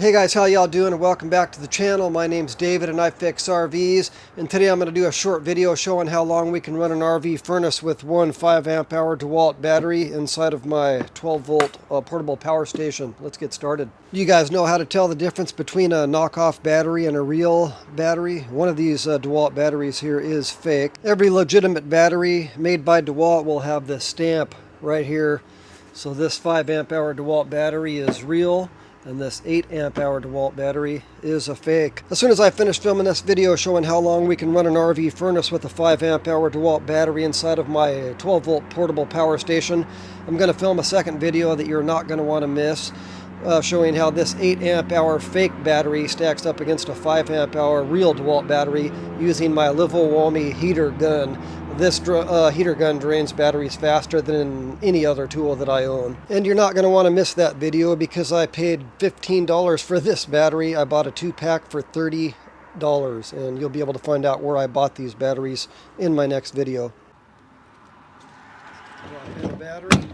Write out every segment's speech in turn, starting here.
Hey guys, how y'all doing? And welcome back to the channel. My name's David and I fix RVs, and today I'm going to do a short video showing how long we can run an RV furnace with one 5 amp hour Dewalt battery inside of my 12 volt portable power station. Let's get started. You guys know how to tell the difference between a knockoff battery and a real battery? One of these Dewalt batteries here is fake. Every legitimate battery made by Dewalt will have this stamp right here. So this 5 amp hour Dewalt battery is real, and this 8 amp hour Dewalt battery is a fake. As soon as I finish filming this video showing how long we can run an RV furnace with a 5 amp hour Dewalt battery inside of my 12 volt portable power station, I'm going to film a second video that you're not going to want to miss, showing how this 8 amp hour fake battery stacks up against a 5 amp hour real Dewalt battery using my Livowami heater gun. This heater gun drains batteries faster than any other tool that I own. And you're not going to want to miss that video because I paid $15 for this battery. I bought a 2-pack for $30, and you'll be able to find out where I bought these batteries in my next video. Drop in a battery.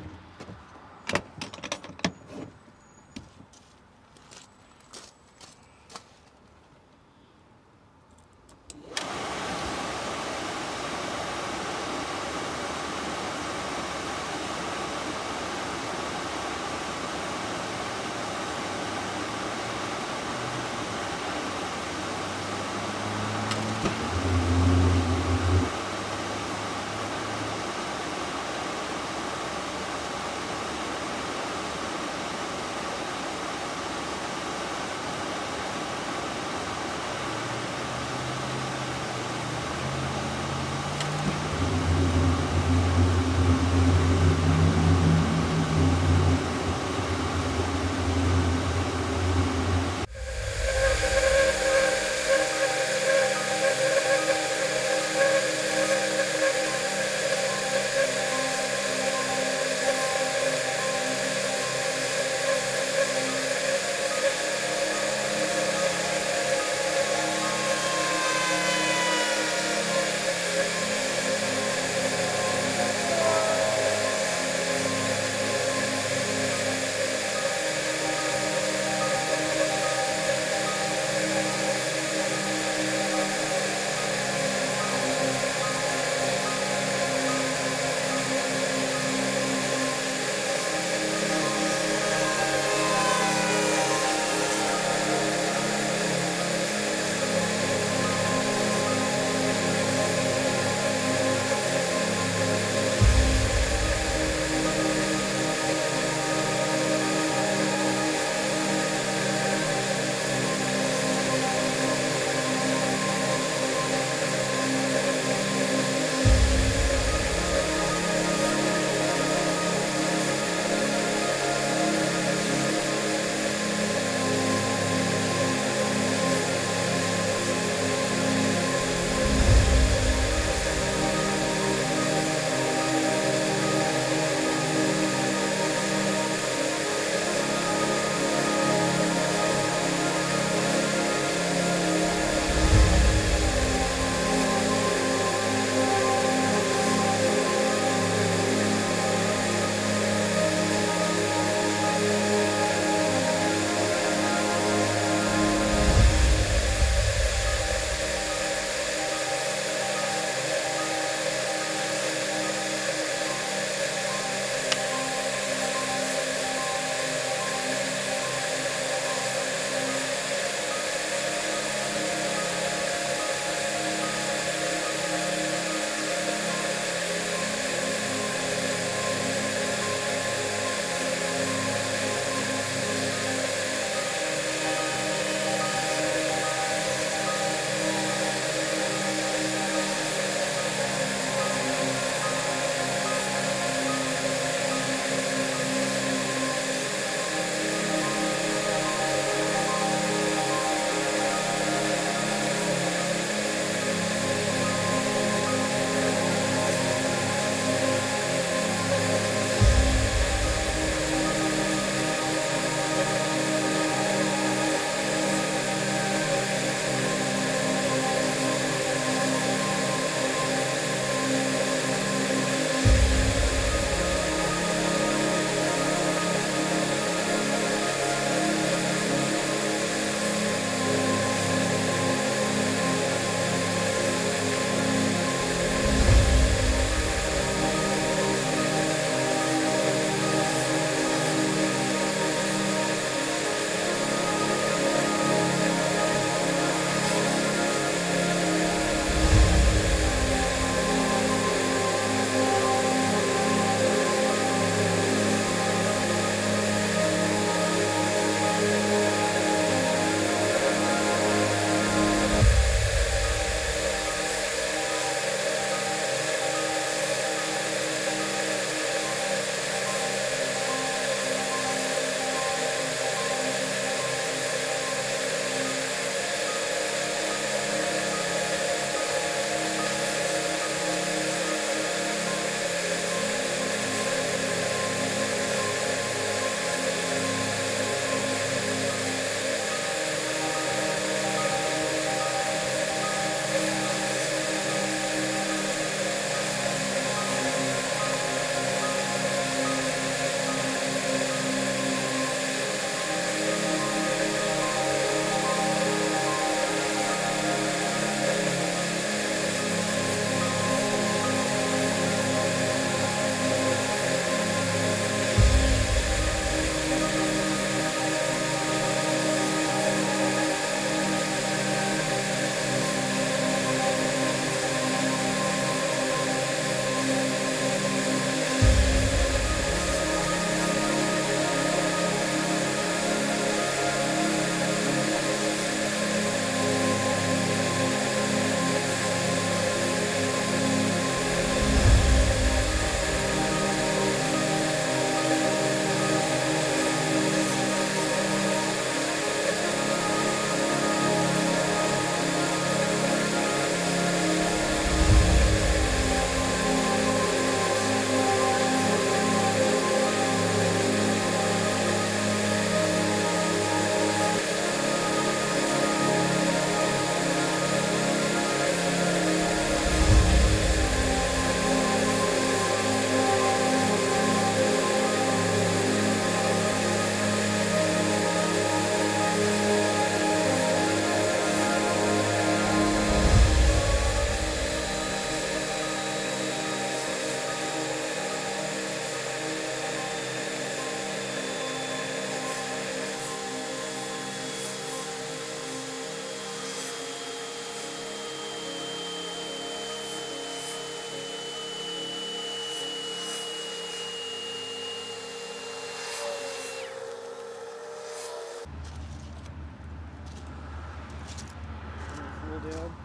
down.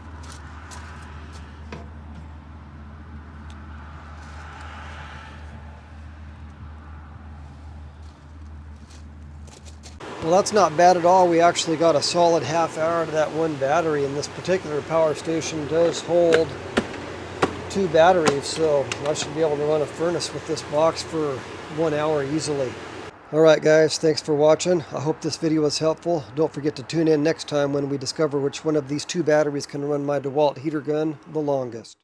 Well, that's not bad at all. We actually got a solid half hour to that one battery, and this particular power station does hold 2 batteries, so I should be able to run a furnace with this box for 1 hour easily. Alright guys, thanks for watching. I hope this video was helpful. Don't forget to tune in next time when we discover which one of these 2 batteries can run my Dewalt heater gun the longest.